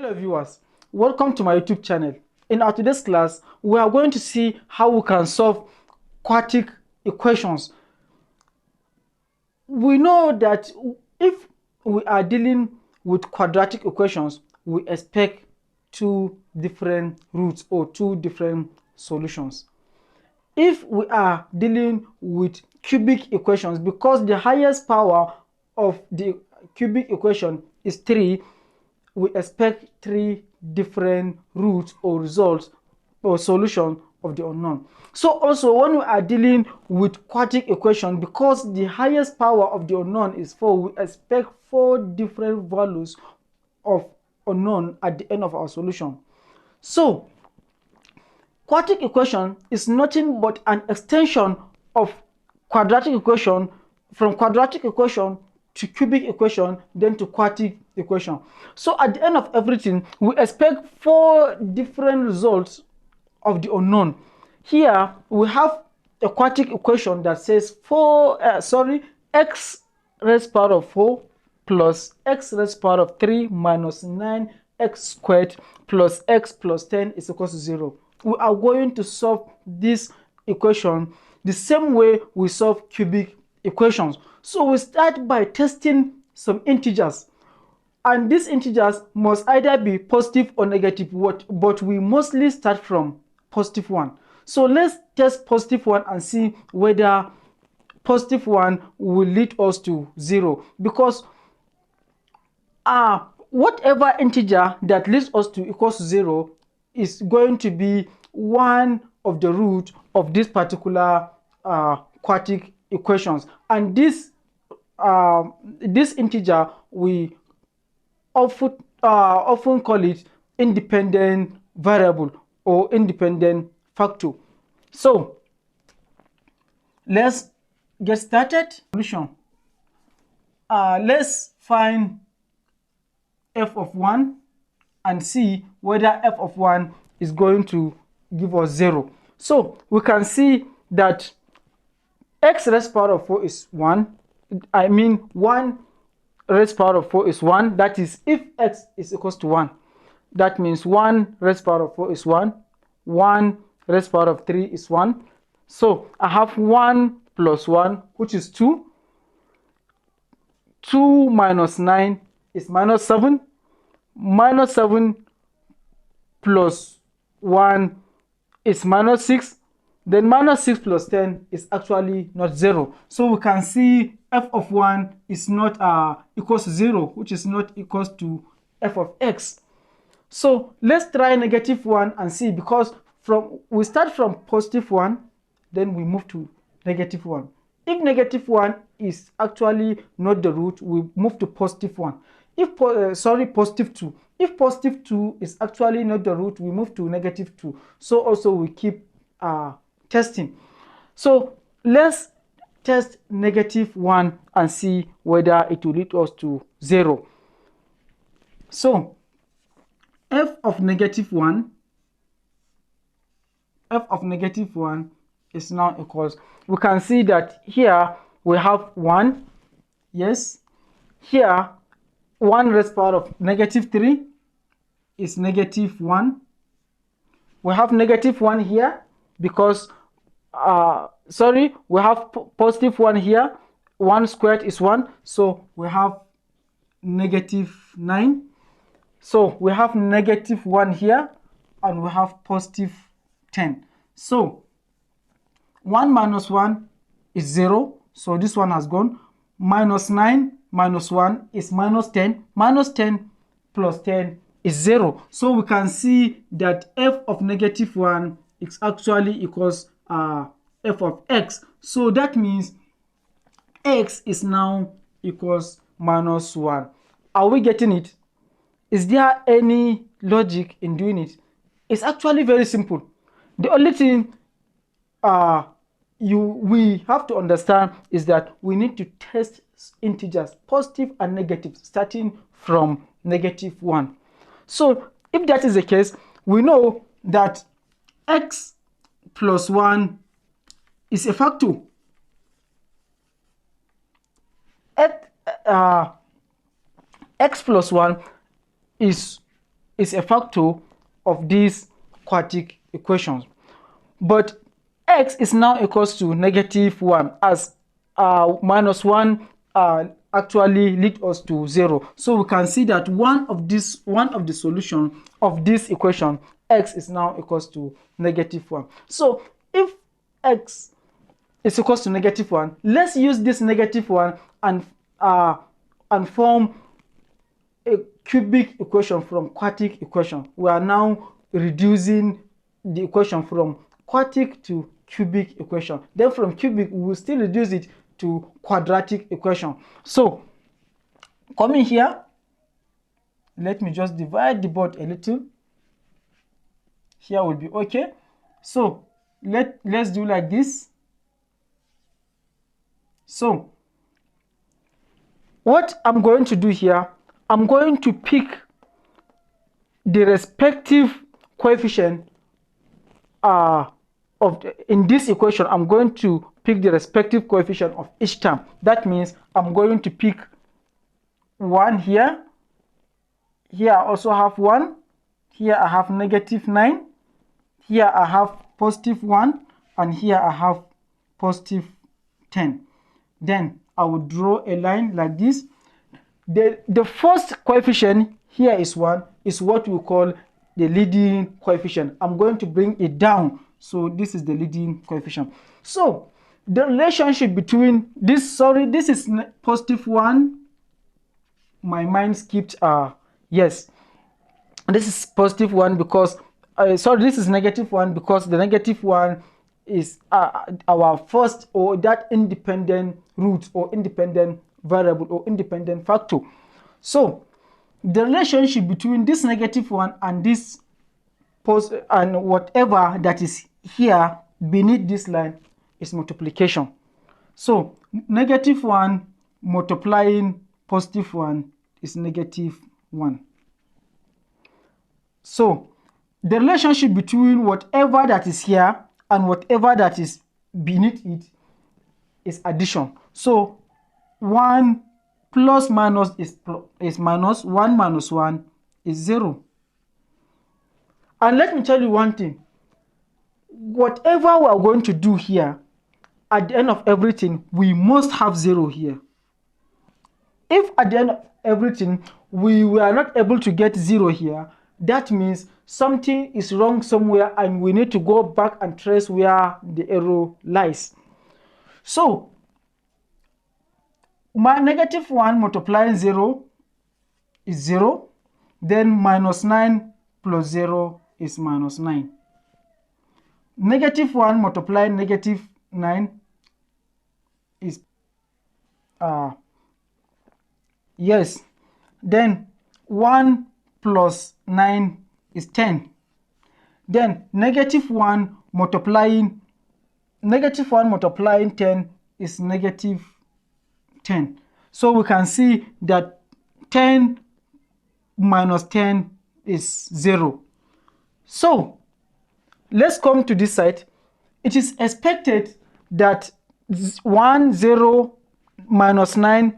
Hello viewers, welcome to my YouTube channel. In our today's class, we are going to see how we can solve quartic equations. We know that if we are dealing with quadratic equations, we expect two different roots or two different solutions. If we are dealing with cubic equations, because the highest power of the cubic equation is 3, we expect 3 different roots or results or solution of the unknown. So also when we are dealing with quartic equation, because the highest power of the unknown is 4, we expect 4 different values of unknown at the end of our solution. So quartic equation is nothing but an extension of quadratic equation, from quadratic equation to cubic equation, then to quartic equation. So at the end of everything, we expect 4 different results of the unknown. Here we have a quartic equation that says x raised power of 4 plus x raised power of 3 minus 9x squared plus x plus 10 is equal to 0. We are going to solve this equation the same way we solve cubic equations. So we start by testing some integers, and these integers must either be positive or negative, but we mostly start from positive 1. So let's test positive 1 and see whether positive 1 will lead us to 0, because whatever integer that leads us to equals to 0 is going to be one of the root of this particular quartic equations, and this integer we often call it independent variable or independent factor. So let's get started. Solution. Let's find f of 1 and see whether f of 1 is going to give us 0. So we can see that x raised power of 4 is 1. 1 raised power of 4 is 1. That is, if x is equals to 1, that means 1 raised power of 4 is 1. 1 raised power of 3 is 1. So I have 1 plus 1, which is 2. 2 minus 9 is minus 7. Minus 7 plus 1 is minus 6. Then minus 6 plus 10 is actually not 0. So we can see f of 1 is not equals to 0, which is not equals to f of x. So let's try negative 1 and see, because we start from positive 1, then we move to negative 1. If negative 1 is actually not the root, we move to positive 1. Positive 2. If positive 2 is actually not the root, we move to negative 2. So also we keep testing. So let's test negative 1 and see whether it will lead us to 0. So f of negative 1 is now equals, we can see that here we have 1. Yes. Here 1 raised power of negative 3 is negative 1. We have negative 1 here because we have positive 1 here. 1 squared is 1, so we have negative 9. So we have negative 1 here, and we have positive 10. So 1 minus 1 is 0, so this one has gone. Minus 9 minus 1 is minus 10. Minus 10 plus 10 is 0. So we can see that f of negative 1 is actually equals f of x. So that means x is now equals minus 1. Are we getting it? Is there any logic in doing it? It's actually very simple. The only thing we have to understand is that we need to test integers, positive and negative, starting from negative 1. So if that is the case, we know that x plus 1 is a factor. X plus 1 is is a factor of these quartic equations. But x is now equals to -1, as minus 1 actually lead us to 0. So we can see that one of the solution of this equation, x is now equals to -1. So if x is equals to -1, let's use this -1 and form a cubic equation from quartic equation. We are now reducing the equation from quartic to cubic equation. Then from cubic, we will still reduce it to quadratic equation. So coming here, let me just divide the board a little. Here will be okay. So let's do like this. So what I'm going to do here, I'm going to pick the respective coefficient in this equation. I'm going to pick the respective coefficient of each term. That means I'm going to pick 1 here. Here I also have 1. Here I have -9. Here I have +1. And here I have +10. Then I will draw a line like this. The first coefficient here is 1, is what we call the leading coefficient. I'm going to bring it down. So this is the leading coefficient. So the relationship between this, this is +1. My mind skipped, yes. This is +1 because, this is -1 because the -1 is our first, or that independent root, or independent variable, or independent factor. So the relationship between this -1 and this and whatever that is here beneath this line is multiplication. So -1 multiplying +1 is -1. So the relationship between whatever that is here and whatever that is beneath it is addition. So 1 plus minus is minus, 1 minus 1 is 0. And let me tell you one thing. Whatever we are going to do here, at the end of everything, we must have 0 here. If at the end of everything, we were not able to get 0 here, that means something is wrong somewhere and we need to go back and trace where the error lies. So my -1 multiplying 0 is 0. Then -9 plus 0 is -9. -1 multiplying -9 is yes. Then 1 plus 9 is 10. Then -1 multiplying 10 is -10. So we can see that 10 minus 10 is 0. So let's come to this side. It is expected that 1, 0, -9,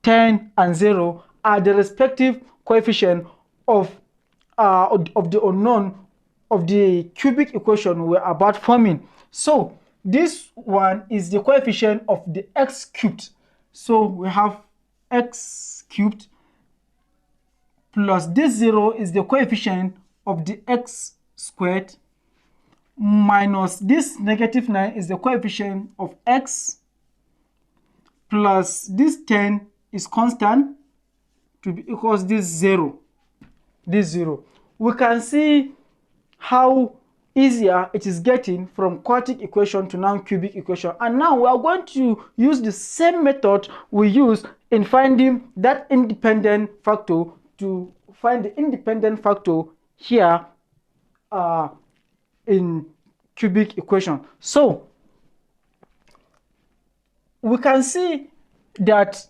10, and 0 are the respective coefficient of the unknown of the cubic equation we're about forming. So this one is the coefficient of the x cubed. So we have x cubed plus this 0 is the coefficient of the x squared minus this -9 is the coefficient of x plus this 10 is constant to be equals this 0. We can see how easier it is getting from quartic equation to now cubic equation. And now we are going to use the same method we use in finding that independent factor to find the independent factor here in cubic equation. So we can see that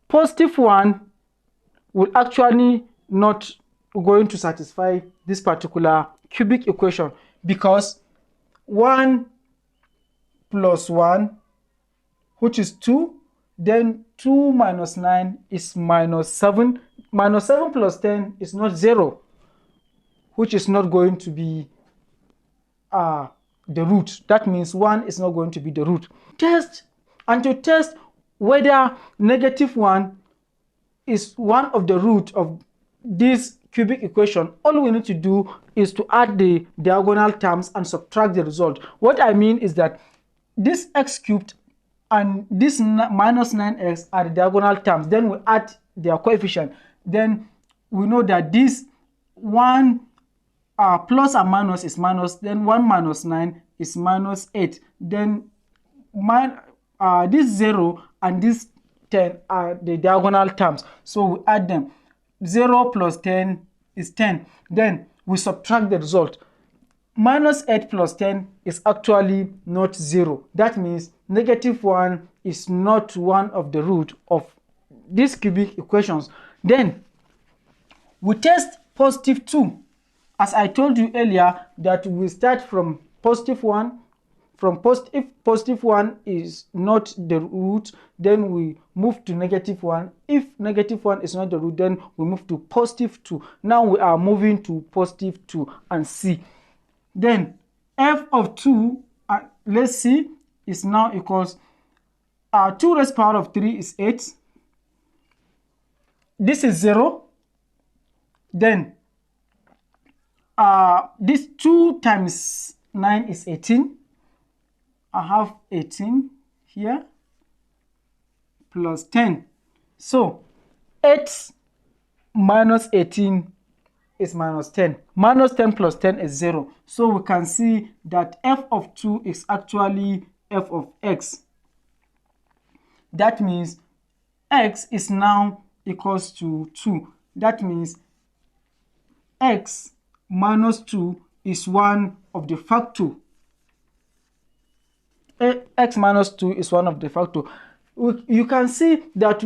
+1 will actually not going to satisfy this particular cubic equation, because 1 plus 1, which is 2, then 2 minus 9 is -7, minus 7 plus 10 is not 0, which is not going to be the root. That means 1 is not going to be the root. To test whether -1 is one of the root of this cubic equation, all we need to do is to add the diagonal terms and subtract the result. What I mean is that this x cubed and this minus 9x are the diagonal terms. Then we add their coefficient. Then we know that this 1 plus and minus is minus, then 1 minus 9 is minus 8. Then this 0 and this 10 are the diagonal terms. So we add them. 0 plus 10 is 10. Then we subtract the result. Minus 8 plus 10 is actually not 0. That means -1 is not one of the root of these cubic equations. Then we test +2. As I told you earlier, that we start from +1. If +1 is not the root, then we move to -1. If -1 is not the root, then we move to +2. Now we are moving to +2 and see. Then f of 2, let's see, is now equals 2 raised power of 3 is 8. This is 0. Then this 2 times 9 is 18. I have 18 here plus 10. So 8 minus 18 is minus 10. Minus 10 plus 10 is 0. So we can see that f of 2 is actually f of x. That means x is now equals to 2. That means x minus 2 is one of the factor. X minus 2 is one of the factor. You can see that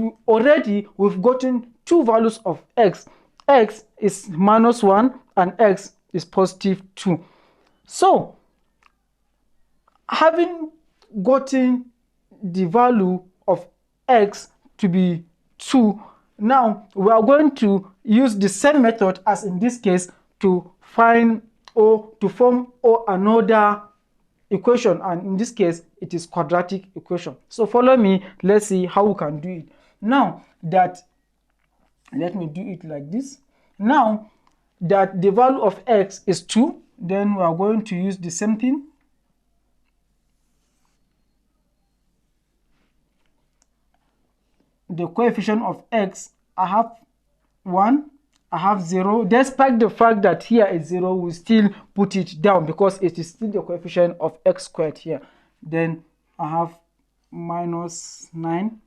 we've gotten two values of x. X is -1 and x is +2. So, having gotten the value of x to be 2, now we are going to use the same method as in this case to find or to form another equation, and in this case it is quadratic equation. So follow me, let's see how we can do it. Now that, let me do it like this. Now that the value of x is 2, then we are going to use the same thing. The coefficient of x, I have 1, I have 0. Despite the fact that here is 0, we still put it down because it is still the coefficient of x squared here. Then I have -9,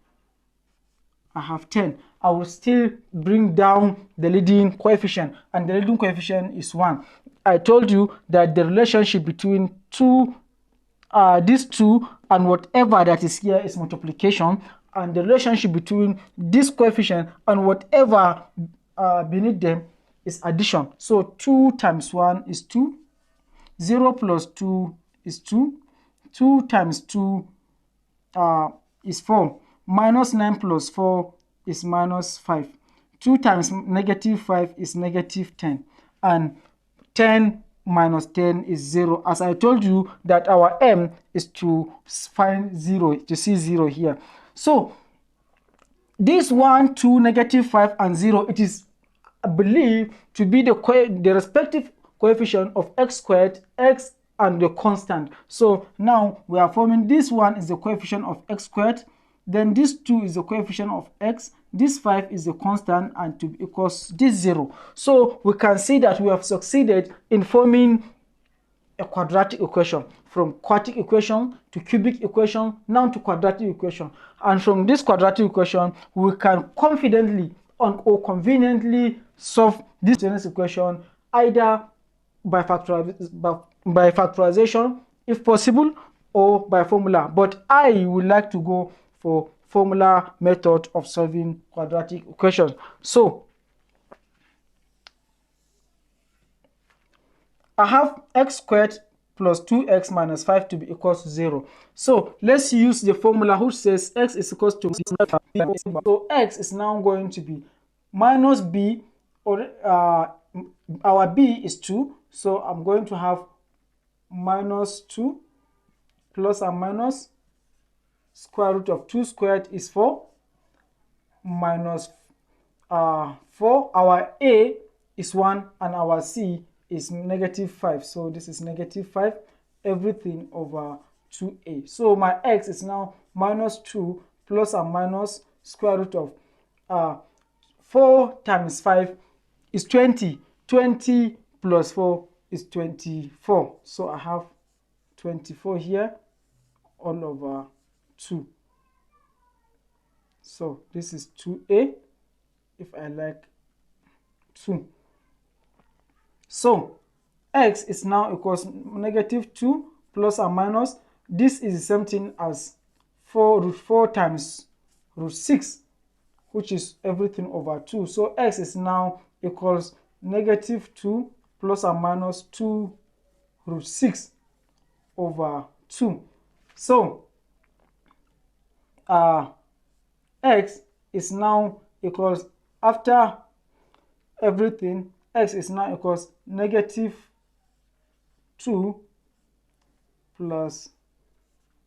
I have 10. I will still bring down the leading coefficient, and the leading coefficient is 1. I told you that the relationship between these two and whatever that is here is multiplication, and the relationship between this coefficient and whatever beneath them is addition. So 2 times 1 is 2. 0 plus 2 is 2. 2 times 2 is 4. -9 plus 4 is -5. 2 times -5 is -10. And 10 minus 10 is 0. As I told you that our aim is to find 0, to see 0 here. So this 1, 2, -5 and 0, it is believed to be the respective coefficient of x squared, x and the constant. So now we are forming this one is the coefficient of x squared, then this 2 is the coefficient of x, this 5 is the constant, and to equals this 0. So we can see that we have succeeded in forming a quadratic equation, from quartic equation to cubic equation, now to quadratic equation. And from this quadratic equation, we can confidently or conveniently solve this equation either by factorization if possible, or by formula. But I would like to go for formula method of solving quadratic equations. So I have x squared plus 2x minus 5 to be equals to 0. So let's use the formula which says x is equals to 5. So x is now going to be minus b, or our b is 2, so I'm going to have minus 2 plus or minus square root of 2 squared is 4 minus 4. Our a is 1 and our c is -5, so this is -5 everything over 2a. So my x is now minus 2 plus or minus square root of 4 times 5 is 20. 20 plus 4 is 24. So I have 24 here all over 2. So this is 2a if I like 2. So x is now equals -2 plus or minus. This is the same thing as 4 times √6, which is everything over 2. So x is now equals -2 plus or minus 2√6 over 2. So x is now equals, after everything, x is now equals -2 plus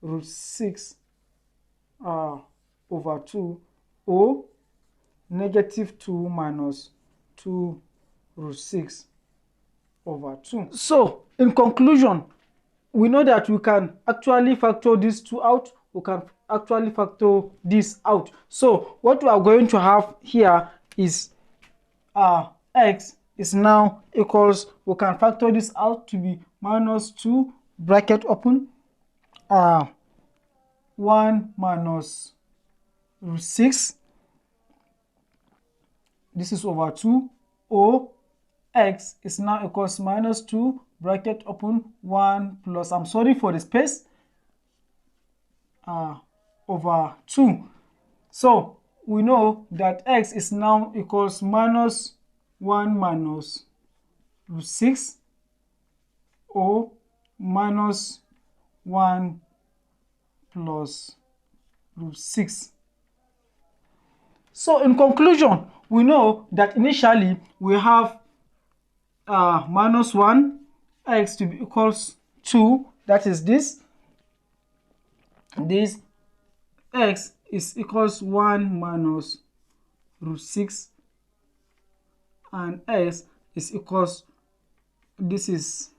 √6 over 2, or -2 minus 2√6 over 2. So in conclusion, we know that we can actually factor these two out. We can actually factor this out. So what we are going to have here is x is now equals, we can factor this out to be -2 bracket open 1 minus √6, this is over 2, or x is now equals -2 bracket open 1 plus, I'm sorry for the space, over 2. So we know that x is now equals -1 minus √6, or -1 plus √6. So in conclusion, we know that initially we have -1 x to be equals 2, that is this x is equals 1 minus √6, and x is equals, this is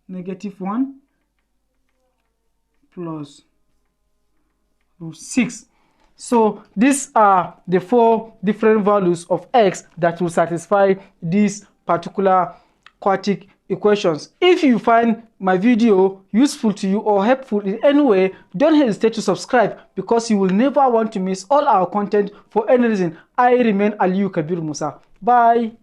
-1 plus √6. So these are the 4 different values of x that will satisfy these particular quartic equations. If you find my video useful to you or helpful in any way, don't hesitate to subscribe, because you will never want to miss all our content for any reason. I remain Aliyu Kabir Musa. Bye.